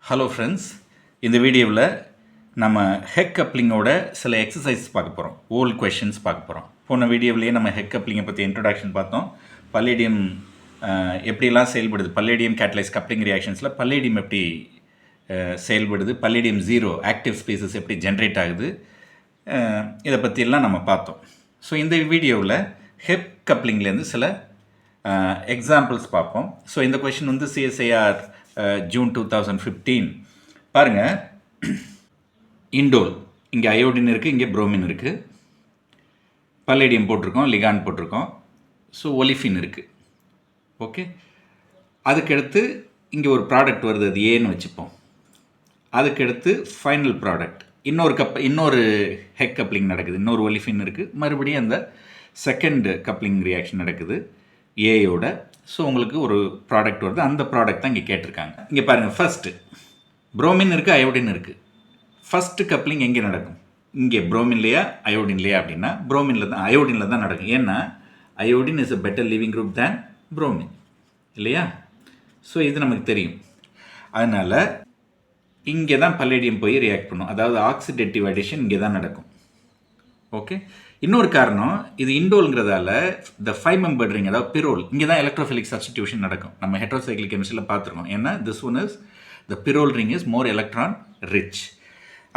Hello friends, இந்த வீடியோவில் நம்ம ஹெக் கப்ளிங்கோட சில எக்ஸசைஸ் பார்க்க போகிறோம். ஓல்டு கொஷின்ஸ் பார்க்க போகிறோம். போன வீடியோவிலேயே நம்ம ஹெக் கப்ளிங்கை பற்றி இன்ட்ரொடக்ஷன் பார்த்தோம். பல்லேடியம் எப்படிலாம் செயல்படுது, பல்லேடியம் கேட்டலைஸ் கப்ளிங் ரியாக்ஷன்ஸில் பல்லேடியம் எப்படி செயல்படுது, பல்லேடியம் ஜீரோ ஆக்டிவ் ஸ்பீசஸ் எப்படி ஜென்ரேட் ஆகுது, இதை பற்றியெல்லாம் நம்ம பார்த்தோம். ஸோ இந்த வீடியோவில் ஹெக் கப்ளிங்லேருந்து சில எக்ஸாம்பிள்ஸ் பார்ப்போம். ஸோ இந்த கொஷின் வந்து சிஎஸ்ஐஆர் ஜூன் 2015. பாருங்கள், இண்டோல் இங்கே அயோடின் இருக்குது, இங்கே புரோமின் இருக்குது, பல்லேடியம் போட்டிருக்கோம், லிகான் போட்டிருக்கோம், ஸோ ஒலிஃபின் இருக்குது. ஓகே, அதுக்கடுத்து இங்கே ஒரு ப்ராடக்ட் வருது, அது ஏன்னு வச்சுப்போம். அதுக்கடுத்து ஃபைனல் ப்ராடக்ட் இன்னொரு ஹெக் கப்ளிங் நடக்குது, இன்னொரு ஒலிஃபின் இருக்குது, மறுபடியும் அந்த செகண்ட் கப்ளிங் ரியாக்ஷன் நடக்குது ஏயோட. ஸோ உங்களுக்கு ஒரு ப்ராடக்ட் வருது, அந்த ப்ராடக்ட் தான் இங்கே கேட்டிருக்காங்க. இங்கே பாருங்கள், ஃபஸ்ட்டு புரோமின் இருக்குது, அயோடின் இருக்குது. ஃபஸ்ட்டு கப்ளிங் எங்கே நடக்கும்? இங்கே புரோமின்லையா அயோடின்லையா அப்படின்னா அயோடினில் தான் நடக்கும். ஏன்னா iodine is a better living group than bromine, இல்லையா? ஸோ இது நமக்கு தெரியும். அதனால் இங்கே தான் பல்லேடியம் போய் ரியாக்ட் பண்ணும், அதாவது ஆக்சிடேட்டிவ் அடிஷன் இங்கே தான் நடக்கும். ஓகே, இன்னொரு காரணம், இது இண்டோல்ங்கிறதால இந்த 5 மெம்பர்ட் ரிங், அதாவது பிரோல், இங்கே தான் எலக்ட்ரோஃபிலிக் சப்ஸ்டிடியூஷன் நடக்கும். நம்ம ஹெட்ரோசைக்ளிக் கெமிஸ்ட்ரியில் பார்த்துருக்கோம். ஏன்னா this one is the pyrrole ring is more electron rich.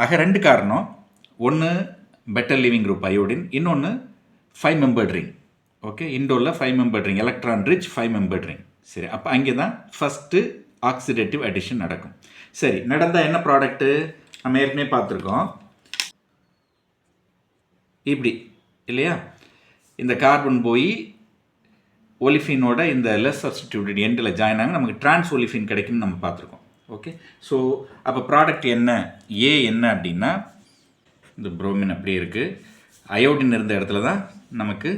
ஆக ரெண்டு காரணம், ஒன்று பெட்டர் லிவிங் குரூப் அயோடின், இன்னொன்று 5 மெம்பர்ட் ரிங். ஓகே, இண்டோலில் 5 membered ring, electron rich 5 membered ring. சரி, அப்போ அங்கே தான் ஃபஸ்ட்டு ஆக்சிடேட்டிவ் அடிஷன் நடக்கும். சரி, நடந்தால் என்ன ப்ராடக்ட்டு நம்ம ஏற்கனவே பார்த்துருக்கோம், இப்படி இல்லையா? இந்த கார்பன் போய் ஒலிஃபினோட இந்த லெஸ் சப்ஸ்டிடியூட்டட் எண்டில் ஜாயின் ஆகும், நமக்கு டிரான்ஸ் ஒலிஃபின் கிடைக்கும்னு நம்ம பார்த்துருக்கோம். ஓகே, ஸோ அப்போ ப்ராடக்ட் என்ன, ஏ என்ன அப்படின்னா, இந்த புரோமின் அப்படியே இருக்குது, அயோடின் இருந்த இடத்துல தான் நமக்கு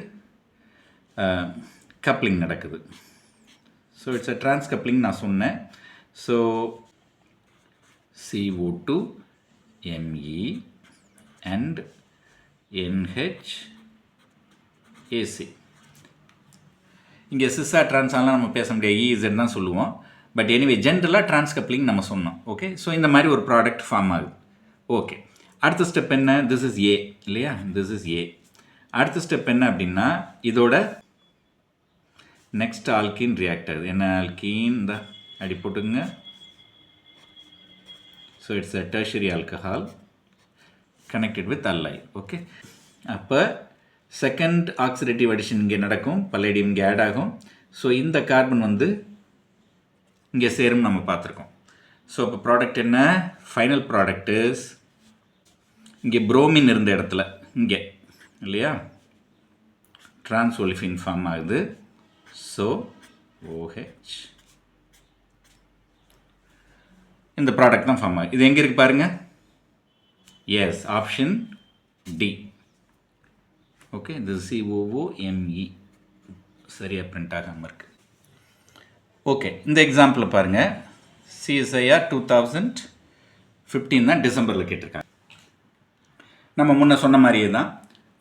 கப்ளிங் நடக்குது. So it's a trans coupling நான் சொன்னேன். So CO2 Me and NH AC. இங்கே சிஸ்ஸா ட்ரான்ஸாலாம் நம்ம பேச முடியாது, இஇசட் தான் சொல்லுவோம். பட் எனிவே ஜென்ரலாக ட்ரான்ஸ் கப்ளிங் நம்ம சொன்னோம். ஓகே, ஸோ இந்த மாதிரி ஒரு ப்ராடக்ட் ஃபார்ம் ஆகுது. ஓகே, அடுத்த ஸ்டெப் என்ன? திஸ் இஸ் ஏ இல்லையா? This is A. அடுத்த ஸ்டெப் என்ன அப்படின்னா, இதோட நெக்ஸ்ட் ஆல்கீன் ரியாக்ட் ஆகுது. என்ன ஆல்கீன்? இந்த அடி போட்டுங்க. So it's a tertiary alcohol connected with allied. Okay, அப்போ செகண்ட் ஆக்சிடேட்டிவ் அடிஷன் இங்கே நடக்கும், பல்லேடியம் இங்கே ஆட் ஆகும். ஸோ இந்த கார்பன் வந்து இங்கே சேரும் நம்ம பார்த்துருக்கோம். ஸோ இப்போ ப்ராடக்ட் என்ன? ஃபைனல் ப்ராடக்ட் இஸ் இங்கே புரோமின் இருந்த இடத்துல இங்கே இல்லையா, டிரான்ஸ் ஒலிஃபின் ஃபார்ம் ஆகுது. ஸோ OH, இந்த ப்ராடக்ட் தான் ஃபார்ம் ஆகுது. இது எங்கே இருக்குது பாருங்கள்? Yes, option D. ஓகே, இது COOMe சரியாக பிரிண்ட் ஆகாமல் இருக்குது. ஓகே, இந்த எக்ஸாம்பிளில் பாருங்கள், CSIR 2015 தான் டிசம்பரில் கேட்டிருக்காங்க. நம்ம முன்ன சொன்ன மாதிரியே தான்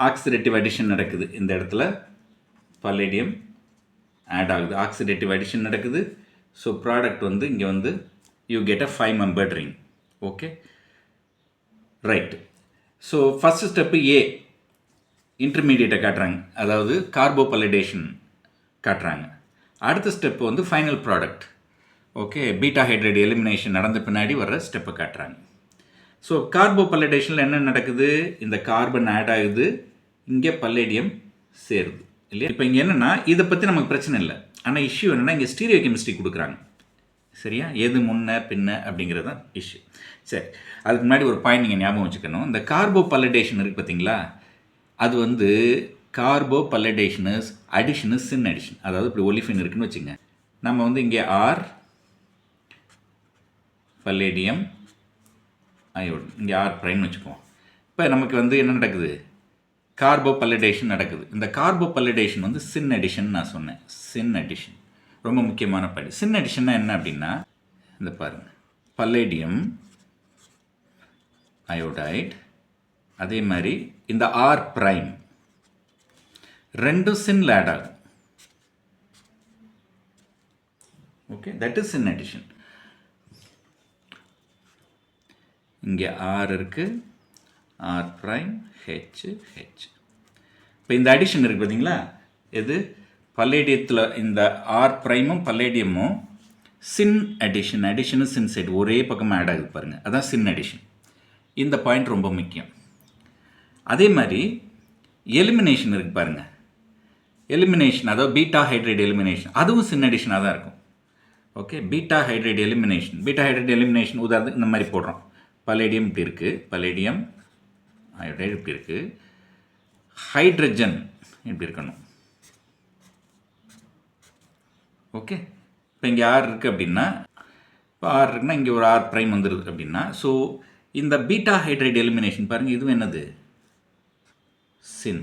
ஆக்சிடேட்டிவ் அடிஷன் நடக்குது. இந்த இடத்துல பல்லேடியம் ஆட் ஆகுது, ஆக்சிடேட்டிவ் அடிஷன் நடக்குது. ஸோ ப்ராடக்ட் வந்து இங்கே வந்து you get a 5 membered ring. Okay, right. So first step A, இன்டர்மீடியேட்டை காட்டுறாங்க, அதாவது கார்போபல்லிடேஷன் காட்டுறாங்க. அடுத்த ஸ்டெப்பு வந்து final product. Okay, beta hydrate elimination நடந்த பின்னாடி வர்ற ஸ்டெப்பை காட்டுறாங்க. ஸோ கார்போபல்லிடேஷனில் என்ன நடக்குது? இந்த கார்பன் ஆட் ஆகுது, இங்கே பல்லேடியம் சேருது இல்லையா? இப்போ இங்கே என்னென்னா, இதை பற்றி நமக்கு பிரச்சனை இல்லை. ஆனால் இஷ்யூ என்னென்னா, இங்கே ஸ்டீரியோ கெமிஸ்ட்ரி கொடுக்குறாங்க. சரியா, எது முன்ன பின்ன அப்படிங்கிறது தான் இஷ்யூ. சரி, அதுக்கு முன்னாடி ஒரு பாயிண்ட் நீங்கள் ஞாபகம் வச்சுக்கணும். இந்த கார்போபல்லிடேஷன் இருக்குது பார்த்தீங்களா, அது வந்து carbopalladation is addition is syn addition. அதாவது இப்படி ஒலிஃபின் இருக்குன்னு வச்சுங்க, நம்ம வந்து இங்கே ஆர் பல்லேடியம் அயோடின், இங்கே ஆர் ப்ரைம்னு வச்சுக்குவோம். இப்போ நமக்கு வந்து என்ன நடக்குது? கார்போபல்லிடேஷன் நடக்குது. இந்த கார்போபல்லிடேஷன் வந்து சின் அடிஷன் நான் சொன்னேன். சின் அடிஷன் ரொம்ப முக்கியமான படி. சின் அடிஷன்னா என்ன அப்படின்னா, இந்த பாருங்கள், பல்லேடியம் அயோடைட், அதே மாதிரி இந்த ஆர் ப்ரைம் ரெண்டும் சின்ல ஆட் ஆகும். Okay, that is syn addition. இங்கே ஆர் இருக்குது, ஆர் ப்ரைம் ஹெச் ஹெச். இப்போ இந்த அடிஷன் இருக்குது பார்த்தீங்களா, எது பல்லேடியத்தில் இந்த ஆர் ப்ரைமும் பல்லேடியமும் சின் அடிஷன், அடிஷனு சின் சைடு ஒரே பக்கமாக ஆட் ஆகுது பாருங்கள், அதான் சின் அடிஷன். இந்த பாயிண்ட் ரொம்ப முக்கியம். அதே மாதிரி எலிமினேஷன் இருக்குது பாருங்கள், எலிமினேஷன் அதாவது பீட்டா ஹைட்ரேட் எலிமினேஷன், அதுவும் சின் அடிஷனாக தான் இருக்கும். Okay, beta hydrate elimination, beta hydrate elimination உதாரணத்துக்கு இந்த மாதிரி போடுறோம். பலேடியம் இப்படி இருக்குது, பலேடியம் ஹைட்ரேட் இப்படி இருக்குது, ஹைட்ரஜன் இப்படி இருக்கணும். ஓகே, இப்போ இங்கே ஆர் இருக்குது அப்படின்னா, இப்போ ஆர் இருக்குன்னா இங்கே ஒரு ஆர் ப்ரைம் வந்துடுது அப்படின்னா, ஸோ இந்த பீட்டா ஹைட்ரேட் எலிமினேஷன் பாருங்கள், இதுவும் என்னது sin.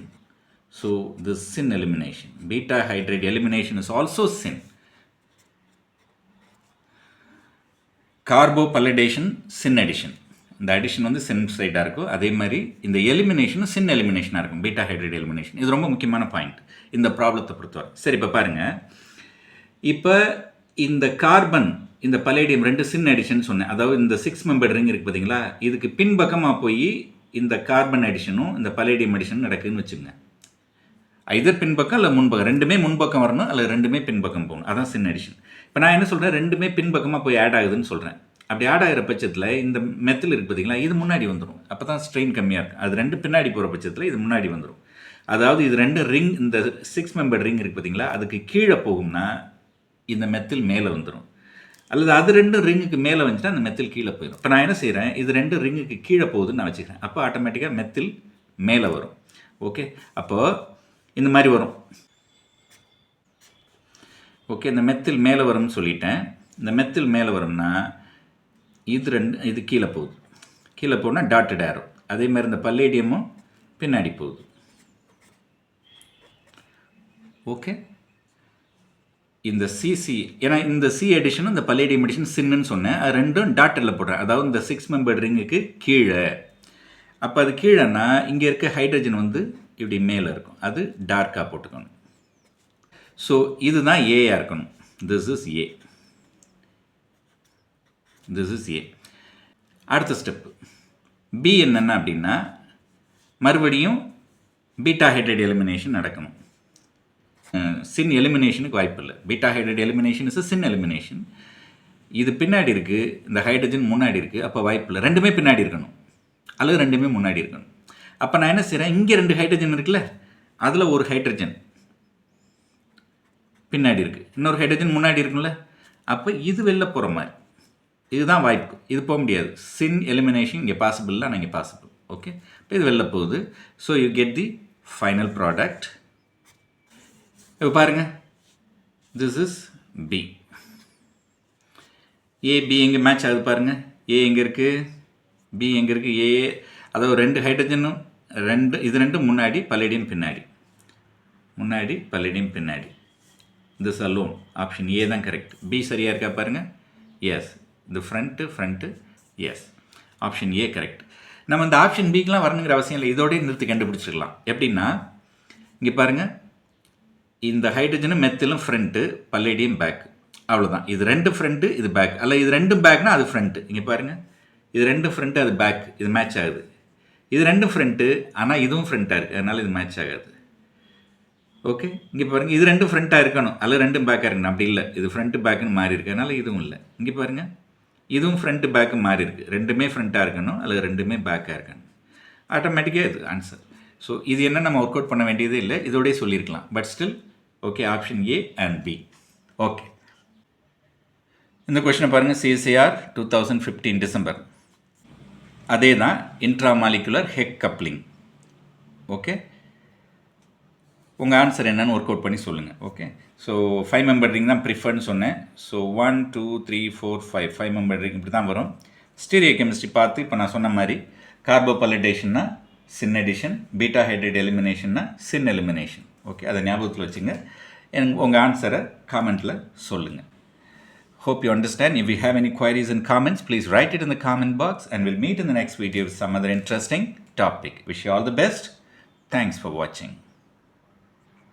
So this sin elimination, beta hydrate elimination is also sin. Carbopallidation, sin addition. இந்த அடிஷன் வந்து சின் சைடாக இருக்கும். அதே மாதிரி இந்த எலிமினேஷனும் சின் எலிமினேஷனாக இருக்கும், பீட்டா ஹைட்ரேட் எலிமினேஷன். இது ரொம்ப முக்கியமான பாயிண்ட் இந்த ப்ராப்ளத்தை பொறுத்தவரை. சரி, இப்போ பாருங்கள், இப்போ இந்த கார்பன் இந்த பலேடியம் ரெண்டு சின் அடிஷன் சொன்னேன். அதாவது இந்த 6 மெம்பர் ரிங் இருக்குது பார்த்தீங்களா, இதுக்கு பின்பக்கமாக போய் இந்த கார்பன் அடிஷனும் இந்த பலேடியம் அடிஷனும் நடக்குதுன்னு வச்சுங்க. ஐதர் பின்பக்கம் இல்லை முன்பக்கம், ரெண்டுமே முன்பக்கம் வரணும், அல்லது ரெண்டுமே பின்பக்கம் போகணும், அதான் சின் அடிஷன். இப்போ நான் என்ன சொல்கிறேன், ரெண்டுமே பின்பக்கமாக போய் ஆட் ஆகுதுன்னு சொல்கிறேன். அப்படி ஆட் ஆகிற பட்சத்தில் இந்த மெத்தில் இருக்குது பார்த்தீங்களா, இது முன்னாடி வந்துடும். அப்போ தான் ஸ்ட்ரெயின் கம்மியாக இருக்கும். அது ரெண்டு பின்னாடி போகிற பட்சத்தில் இது முன்னாடி வந்துடும். அதாவது இது ரெண்டு ரிங், இந்த 6 மெம்பர் ரிங் இருக்குது பார்த்தீங்களா, அதுக்கு கீழே போகும்னா இந்த மெத்தில் மேலே வந்துடும், அல்லது அது ரெண்டு ரிங்குக்கு மேலே வந்துச்சுன்னா அந்த மெத்தில் கீழே போயிடும். இப்போ நான் என்ன செய்கிறேன், இது ரெண்டு ரிங்குக்கு கீழே போகுதுன்னு நான் வச்சுக்கிறேன். அப்போ ஆட்டோமேட்டிக்காக மெத்தில் மேலே வரும். ஓகே, அப்போது இந்த மாதிரி வரும். ஓகே, இந்த மெத்தில் மேலே வரும்னு சொல்லிட்டேன். இந்த மெத்தில் மேலே வரும்னா இது ரெண்டு, இது கீழே போகுது. கீழே போகுதுன்னா டாட்டட் ஆரோ. அதே மாதிரி இந்த பல்லேடியமும் பின்னாடி போகுது. ஓகே, இந்த சிசி, ஏன்னா இந்த சி அடிஷனும் இந்த பல்லேடியம் அடிஷன் சின்னு சொன்னேன், அது ரெண்டும் டாட்டரில் போடுறேன். அதாவது இந்த 6 மெம்பர் ரிங்குக்கு கீழே. அப்போ அது கீழேன்னா இங்கே இருக்க ஹைட்ரஜன் வந்து இப்படி மேலே இருக்கும், அது டார்க்காக போட்டுக்கணும். ஸோ இதுதான் ஏயாக இருக்கணும். This is A, this is A. அடுத்த ஸ்டெப்பு பி என்னென்ன அப்படின்னா, மறுபடியும் பீட்டா ஹைட்ரேட் எலிமினேஷன் நடக்கணும். சின் எலிமினேஷனுக்கு வாய்ப்பு இல்லை. Beta hydrate elimination is syn elimination. இது பின்னாடி இருக்குது, இந்த ஹைட்ரஜன் முன்னாடி இருக்குது, அப்போ வாய்ப்பு இல்லை. ரெண்டுமே பின்னாடி இருக்கணும், அல்லது ரெண்டுமே முன்னாடி இருக்கணும். அப்போ நான் என்ன செய்கிறேன், இங்கே 2 ஹைட்ரஜன் இருக்குல்ல, அதில் ஒரு ஹைட்ரஜன் பின்னாடி இருக்குது, இன்னொரு ஹைட்ரஜன் முன்னாடி இருக்குல்ல, அப்போ இது வெளில போகிற மாதிரி, இதுதான் வாய்ப்பு. இது போக முடியாது. சின் எலிமினேஷன் இங்கே பாசிபிள் இல்லை, ஆனால் இங்கே பாசிபிள். ஓகே, இப்போ இது வெளில போகுது. So you get the final product. இப்போ பாருங்கள், this is B. A B எங்கே மேட்ச் ஆகுது பாருங்கள். ஏ எங்கே இருக்குது, பி எங்கே இருக்குது. ஏ அதாவது 2 ஹைட்ரஜனும் இது ரெண்டும் முன்னாடி, பல்லேடியம் பின்னாடி, முன்னாடி பல்லேடியம் பின்னாடி. திஸ் அலோன் ஆப்ஷன் ஏ தான் கரெக்ட். பி சரியாக இருக்கா பாருங்கள். எஸ், இது front yes, option A correct. நம்ம இந்த ஆப்ஷன் பிக்கெலாம் வரணுங்கிற அவசியம் இல்லை, இதோடய நிறுத்தி கண்டுபிடிச்சிடலாம். எப்படின்னா இங்கே பாருங்கள், இந்த ஹைட்ரஜனும் மெத்திலும் ஃப்ரண்ட்டு, பல்லேடியம் பேக், அவ்வளோதான். இது 2 ஃப்ரண்ட்டு, இது பேக், அல்ல இது 2 பேக்னா அது ஃப்ரண்ட்டு. இங்கே பாருங்கள், இது 2 ஃப்ரண்ட்டு, அது பேக், இது மேட்ச் ஆகுது. இது 2 ஃப்ரண்ட்டு, ஆனால் இதுவும் ஃப்ரண்ட்டாக இருக்குது, அதனால் இது மேட்ச் ஆகாது. ஓகே, இங்கே பாருங்கள், இது 2 ஃப்ரண்ட்டாக இருக்கணும், அல்லது 2 பேக்காக இருக்கணும். அப்படி இல்லை, இது ஃப்ரண்ட்டு பேக்குன்னு மாறி இருக்கு, அதனால் இதுவும் இல்லை. இங்கே பாருங்கள், இதுவும் ஃப்ரண்ட்டு பேக்கு மாறி இருக்குது. ரெண்டுமே ஃப்ரண்ட்டாக இருக்கணும், அல்லது ரெண்டுமே பேக்காக இருக்கணும். ஆட்டோமேட்டிக்காக இது ஆன்சர். ஸோ இது என்ன நம்ம ஒர்க் அவுட் பண்ண வேண்டியதே இல்லை, இதோடய சொல்லியிருக்கலாம். But still okay, option A and B. Okay, இந்த கொஷினை பாருங்கள். CSIR 2015 December. அதே தான் இன்ட்ராமாலிகுலர் ஹெக் கப்ளிங். ஓகே, உங்கள் ஆன்சர் என்னன்னு ஒர்க் அவுட் பண்ணி சொல்லுங்கள். ஓகே, ஸோ 5 மெம்பர் ரிங் தான் ப்ரிஃபர்னு சொன்னேன். ஸோ 1 2 3 4 5 மெம்பர் ரிங் இப்படி தான் வரும். ஸ்டீரியோ கெமிஸ்ட்ரி பார்த்து இப்போ நான் சொன்ன மாதிரி கார்போபல்லேடேஷன்னா சின் அடிஷன், பீட்டா ஹைட்ரேட் எலிமினேஷன்னா சின் எலிமினேஷன். ஓகே, அதை ஞாபகத்தில் வச்சுங்க. உங்கள் ஆன்சரை காமெண்ட்டில் சொல்லுங்கள். Hope you understand. If you have any queries and comments, please write it in the comment box, and we'll meet in the next video with some other interesting topic. Wish you all the best. Thanks for watching.